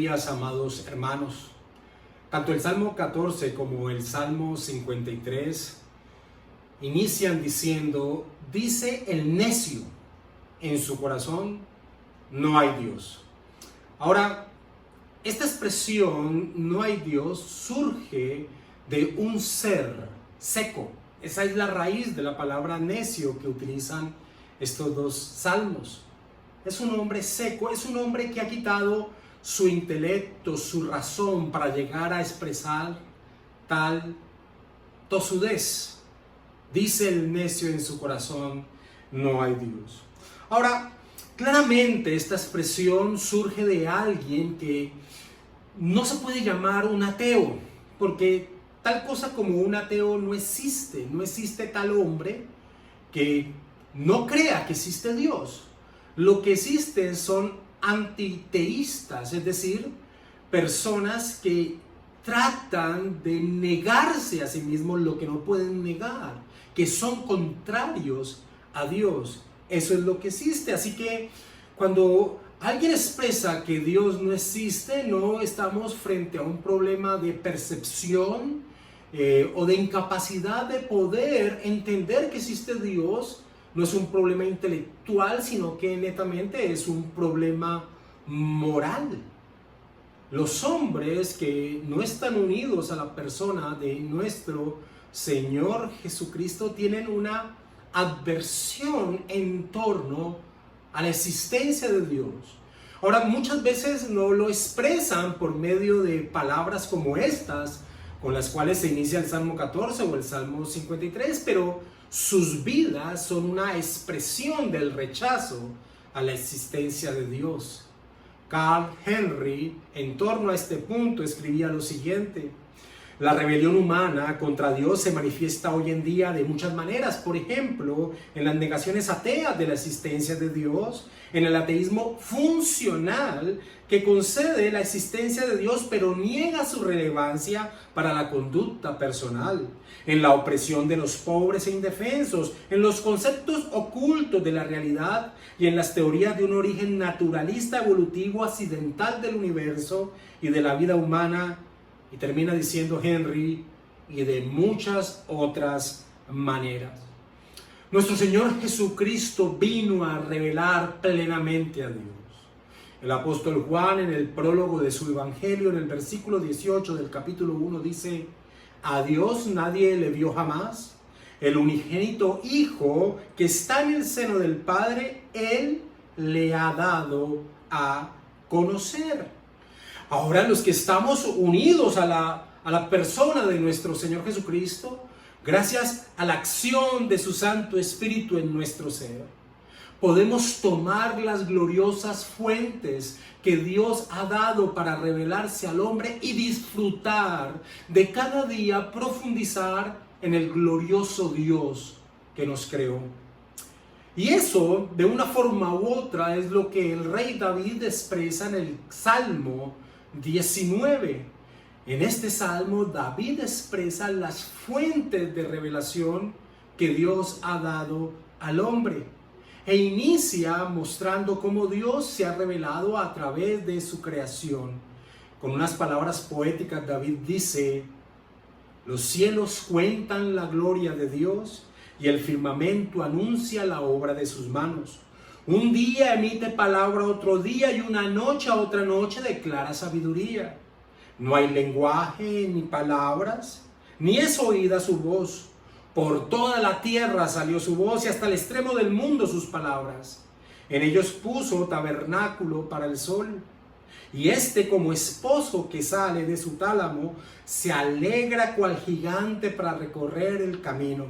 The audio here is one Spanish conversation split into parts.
días, amados hermanos. Tanto el Salmo 14 como el Salmo 53 inician diciendo: dice el necio en su corazón, no hay Dios. Ahora, esta expresión, no hay Dios, surge de un ser seco. Esa es la raíz de la palabra necio que utilizan estos dos salmos. Es un hombre seco, es un hombre que ha quitado su intelecto, su razón para llegar a expresar tal tosudez. Dice el necio en su corazón, no hay Dios. Ahora, claramente esta expresión surge de alguien que no se puede llamar un ateo, porque tal cosa como un ateo no existe. No existe tal hombre que no crea que existe Dios. Lo que existe son antiteístas, es decir, personas que tratan de negarse a sí mismos lo que no pueden negar, que son contrarios a Dios. Eso es lo que existe. Así que cuando alguien expresa que Dios no existe, no estamos frente a un problema de percepción o de incapacidad de poder entender que existe Dios. No es un problema intelectual, sino que netamente es un problema moral. Los hombres que no están unidos a la persona de nuestro Señor Jesucristo tienen una aversión en torno a la existencia de Dios. Ahora, muchas veces no lo expresan por medio de palabras como estas, con las cuales se inicia el Salmo 14 o el Salmo 53, pero sus vidas son una expresión del rechazo a la existencia de Dios. Carl Henry, en torno a este punto, escribía lo siguiente: la rebelión humana contra Dios se manifiesta hoy en día de muchas maneras. Por ejemplo, en las negaciones ateas de la existencia de Dios, en el ateísmo funcional que concede la existencia de Dios pero niega su relevancia para la conducta personal, en la opresión de los pobres e indefensos, en los conceptos ocultos de la realidad y en las teorías de un origen naturalista evolutivo accidental del universo y de la vida humana. Y termina diciendo Henry, y de muchas otras maneras. Nuestro Señor Jesucristo vino a revelar plenamente a Dios. El apóstol Juan, en el prólogo de su evangelio, en el versículo 18 del capítulo 1, dice: a Dios nadie le vio jamás. El unigénito Hijo que está en el seno del Padre, Él le ha dado a conocer. Ahora, los que estamos unidos a la persona de nuestro Señor Jesucristo, gracias a la acción de su Santo Espíritu en nuestro ser, podemos tomar las gloriosas fuentes que Dios ha dado para revelarse al hombre y disfrutar de cada día, profundizar en el glorioso Dios que nos creó. Y eso, de una forma u otra, es lo que el rey David expresa en el Salmo 19. En este salmo, David expresa las fuentes de revelación que Dios ha dado al hombre e inicia mostrando cómo Dios se ha revelado a través de su creación. Con unas palabras poéticas, David dice: los cielos cuentan la gloria de Dios y el firmamento anuncia la obra de sus manos. Un día emite palabra a otro día y una noche a otra noche declara sabiduría. No hay lenguaje ni palabras, ni es oída su voz. Por toda la tierra salió su voz y hasta el extremo del mundo sus palabras. En ellos puso tabernáculo para el sol. Y este, como esposo que sale de su tálamo, se alegra cual gigante para recorrer el camino.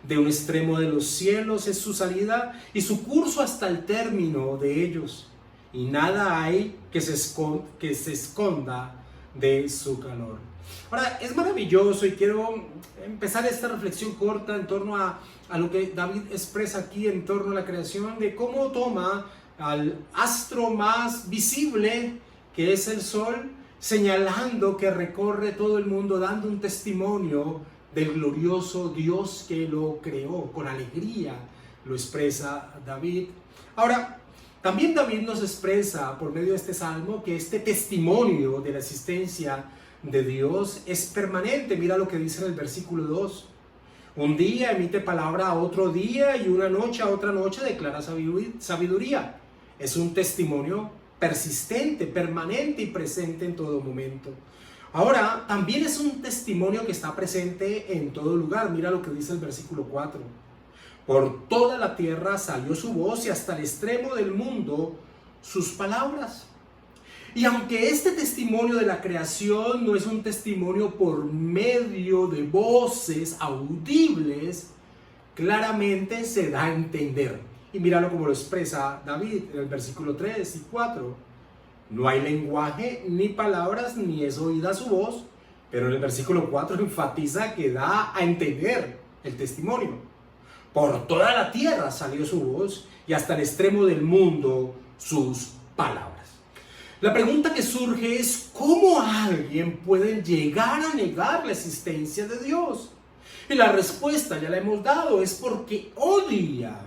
De un extremo de los cielos es su salida y su curso hasta el término de ellos. Y nada hay que se esconda de su calor. Ahora, es maravilloso y quiero empezar esta reflexión corta en torno a lo que David expresa aquí en torno a la creación, de cómo toma al astro más visible, que es el sol, señalando que recorre todo el mundo, dando un testimonio del glorioso Dios que lo creó. Con alegría lo expresa David. Ahora, También David nos expresa por medio de este salmo que este testimonio de la existencia de Dios es permanente. Mira lo que dice en el versículo 2. Un día emite palabra a otro día y una noche a otra noche declara sabiduría. Es un testimonio persistente, permanente y presente en todo momento. Ahora, también es un testimonio que está presente en todo lugar. Mira lo que dice el versículo 4. Por toda la tierra salió su voz y hasta el extremo del mundo sus palabras. Y aunque este testimonio de la creación no es un testimonio por medio de voces audibles, claramente se da a entender. Y míralo como lo expresa David en el versículo 3 y 4. No hay lenguaje ni palabras ni es oída su voz, pero en el versículo 4 enfatiza que da a entender el testimonio. Por toda la tierra salió su voz y hasta el extremo del mundo sus palabras. La pregunta que surge es ¿cómo alguien puede llegar a negar la existencia de Dios? Y la respuesta ya la hemos dado, es porque odia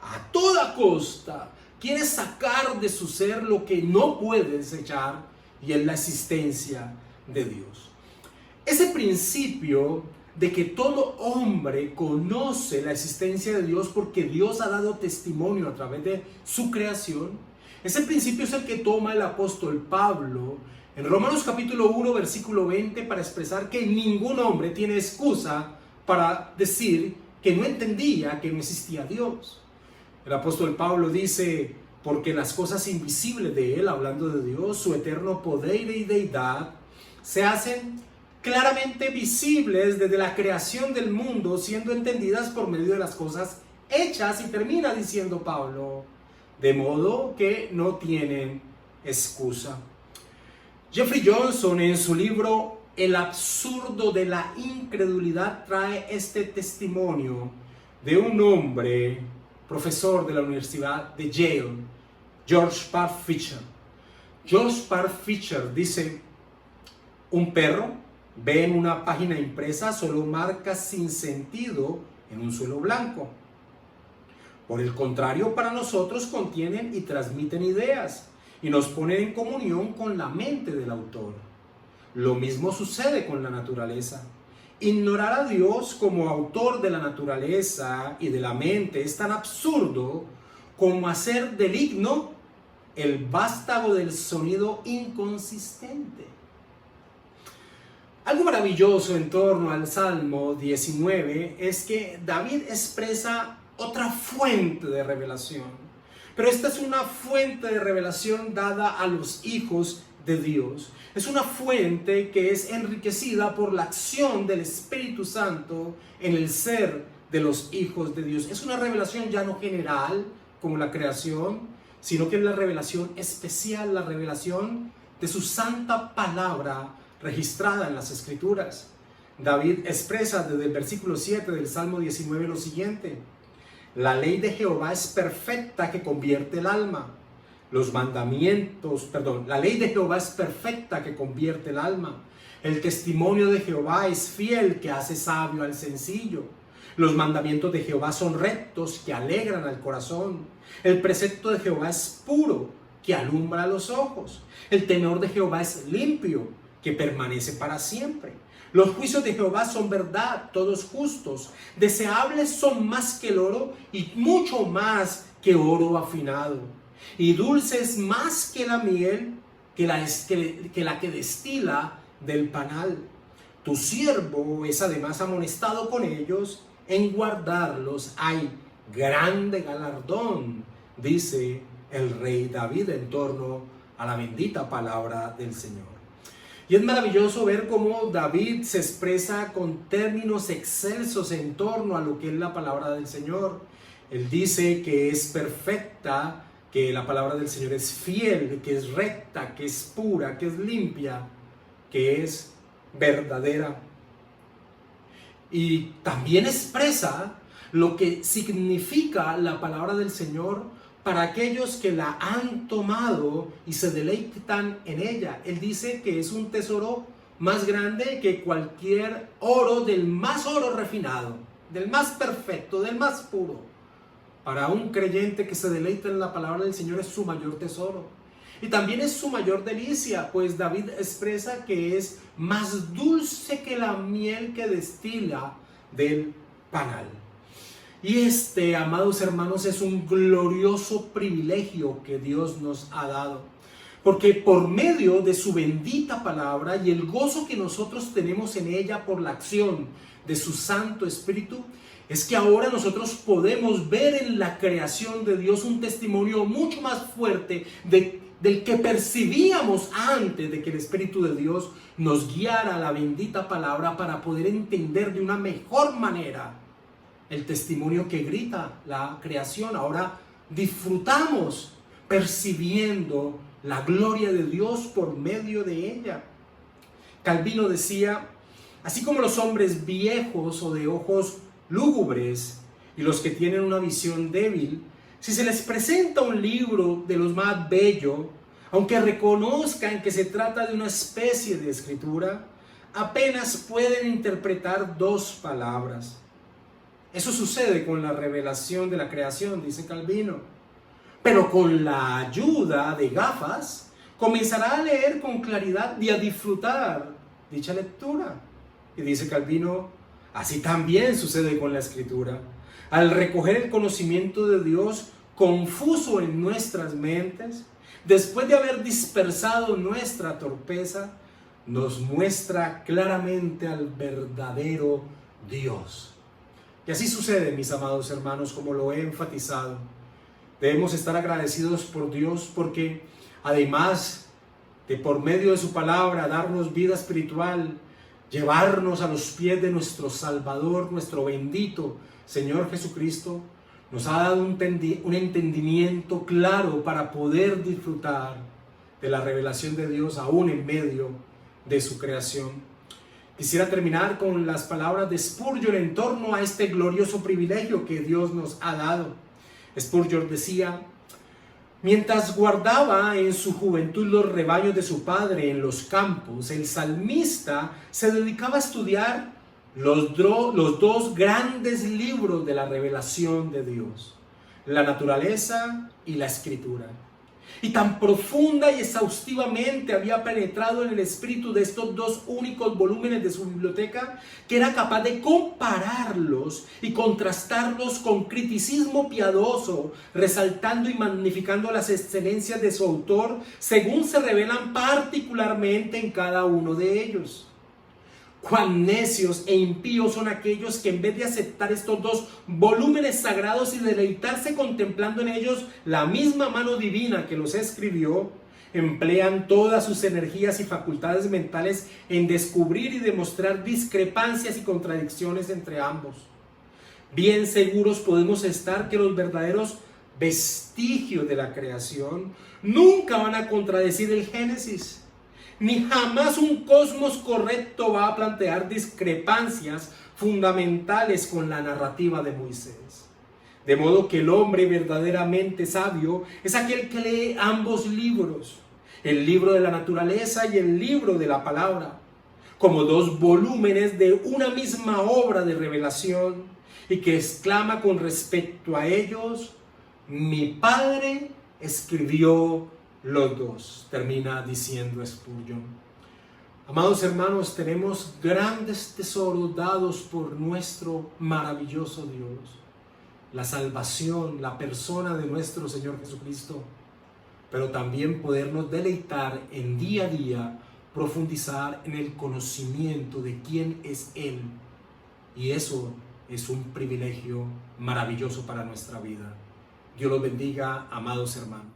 a toda costa, quiere sacar de su ser lo que no puede desechar, y es la existencia de Dios. Ese principio de que todo hombre conoce la existencia de Dios porque Dios ha dado testimonio a través de su creación, ese principio es el que toma el apóstol Pablo en Romanos capítulo 1 versículo 20 para expresar que ningún hombre tiene excusa para decir que no entendía que no existía Dios. El apóstol Pablo dice, porque las cosas invisibles de él, hablando de Dios, su eterno poder y deidad, se hacen claramente visibles desde la creación del mundo, siendo entendidas por medio de las cosas hechas, y termina diciendo Pablo, de modo que no tienen excusa. Jeffrey Johnson en su libro El absurdo de la incredulidad trae este testimonio de un hombre, profesor de la Universidad de Yale, George Parr Fisher. George Parr Fisher dice, un perro ve en una página impresa solo marcas sin sentido en un suelo blanco. Por el contrario, para nosotros contienen y transmiten ideas y nos ponen en comunión con la mente del autor. Lo mismo sucede con la naturaleza. Ignorar a Dios como autor de la naturaleza y de la mente es tan absurdo como hacer del himno el vástago del sonido inconsistente. Algo maravilloso en torno al Salmo 19 es que David expresa otra fuente de revelación, pero esta es una fuente de revelación dada a los hijos de Dios. Es una fuente que es enriquecida por la acción del Espíritu Santo en el ser de los hijos de Dios. Es una revelación ya no general como la creación, sino que es la revelación especial, la revelación de su santa palabra registrada en las Escrituras. David expresa desde el versículo 7 del Salmo 19 lo siguiente: la ley de Jehová es perfecta que convierte el alma. La ley de Jehová es perfecta que convierte el alma. El testimonio de Jehová es fiel que hace sabio al sencillo. Los mandamientos de Jehová son rectos que alegran al corazón. El precepto de Jehová es puro que alumbra los ojos. El temor de Jehová es limpio que permanece para siempre. Los juicios de Jehová son verdad, todos justos. Deseables son más que el oro y mucho más que oro afinado. Y dulces más que la miel, que la que destila del panal. Tu siervo es además amonestado con ellos, en guardarlos hay grande galardón, dice el rey David en torno a la bendita palabra del Señor. Y es maravilloso ver cómo David se expresa con términos excelsos en torno a lo que es la palabra del Señor. Él dice que es perfecta, que la palabra del Señor es fiel, que es recta, que es pura, que es limpia, que es verdadera. Y también expresa lo que significa la palabra del Señor para aquellos que la han tomado y se deleitan en ella. Él dice que es un tesoro más grande que cualquier oro, del más oro refinado, del más perfecto, del más puro. Para un creyente que se deleita en la palabra del Señor es su mayor tesoro. Y también es su mayor delicia, pues David expresa que es más dulce que la miel que destila del panal. Y este, amados hermanos, es un glorioso privilegio que Dios nos ha dado. Porque por medio de su bendita palabra y el gozo que nosotros tenemos en ella por la acción de su Santo Espíritu, es que ahora nosotros podemos ver en la creación de Dios un testimonio mucho más fuerte del que percibíamos antes de que el Espíritu de Dios nos guiara a la bendita palabra para poder entender de una mejor manera el testimonio que grita la creación. Ahora disfrutamos percibiendo la gloria de Dios por medio de ella. Calvino decía: así como los hombres viejos o de ojos lúgubres y los que tienen una visión débil, si se les presenta un libro de los más bellos, aunque reconozcan que se trata de una especie de escritura, apenas pueden interpretar dos palabras. Eso sucede con la revelación de la creación, dice Calvino. Pero con la ayuda de gafas, comenzará a leer con claridad y a disfrutar dicha lectura. Y dice Calvino: así también sucede con la Escritura. Al recoger el conocimiento de Dios confuso en nuestras mentes, después de haber dispersado nuestra torpeza, nos muestra claramente al verdadero Dios. Y así sucede, mis amados hermanos, como lo he enfatizado. Debemos estar agradecidos por Dios porque además de por medio de su palabra darnos vida espiritual, llevarnos a los pies de nuestro Salvador, nuestro bendito Señor Jesucristo, nos ha dado un entendimiento claro para poder disfrutar de la revelación de Dios aún en medio de su creación. Quisiera terminar con las palabras de Spurgeon en torno a este glorioso privilegio que Dios nos ha dado. Spurgeon decía: mientras guardaba en su juventud los rebaños de su padre en los campos, el salmista se dedicaba a estudiar los dos grandes libros de la revelación de Dios, la naturaleza y la escritura. Y tan profunda y exhaustivamente había penetrado en el espíritu de estos dos únicos volúmenes de su biblioteca, que era capaz de compararlos y contrastarlos con criticismo piadoso, resaltando y magnificando las excelencias de su autor según se revelan particularmente en cada uno de ellos. Cuán necios e impíos son aquellos que en vez de aceptar estos dos volúmenes sagrados y deleitarse contemplando en ellos la misma mano divina que los escribió, emplean todas sus energías y facultades mentales en descubrir y demostrar discrepancias y contradicciones entre ambos. Bien seguros podemos estar que los verdaderos vestigios de la creación nunca van a contradecir el Génesis. Ni jamás un cosmos correcto va a plantear discrepancias fundamentales con la narrativa de Moisés. De modo que el hombre verdaderamente sabio es aquel que lee ambos libros, el libro de la naturaleza y el libro de la palabra, como dos volúmenes de una misma obra de revelación, y que exclama con respecto a ellos: mi Padre escribió los dos. Termina diciendo Spurgeon. Amados hermanos, tenemos grandes tesoros dados por nuestro maravilloso Dios. La salvación, la persona de nuestro Señor Jesucristo. Pero también podernos deleitar en día a día, profundizar en el conocimiento de quién es Él. Y eso es un privilegio maravilloso para nuestra vida. Dios los bendiga, amados hermanos.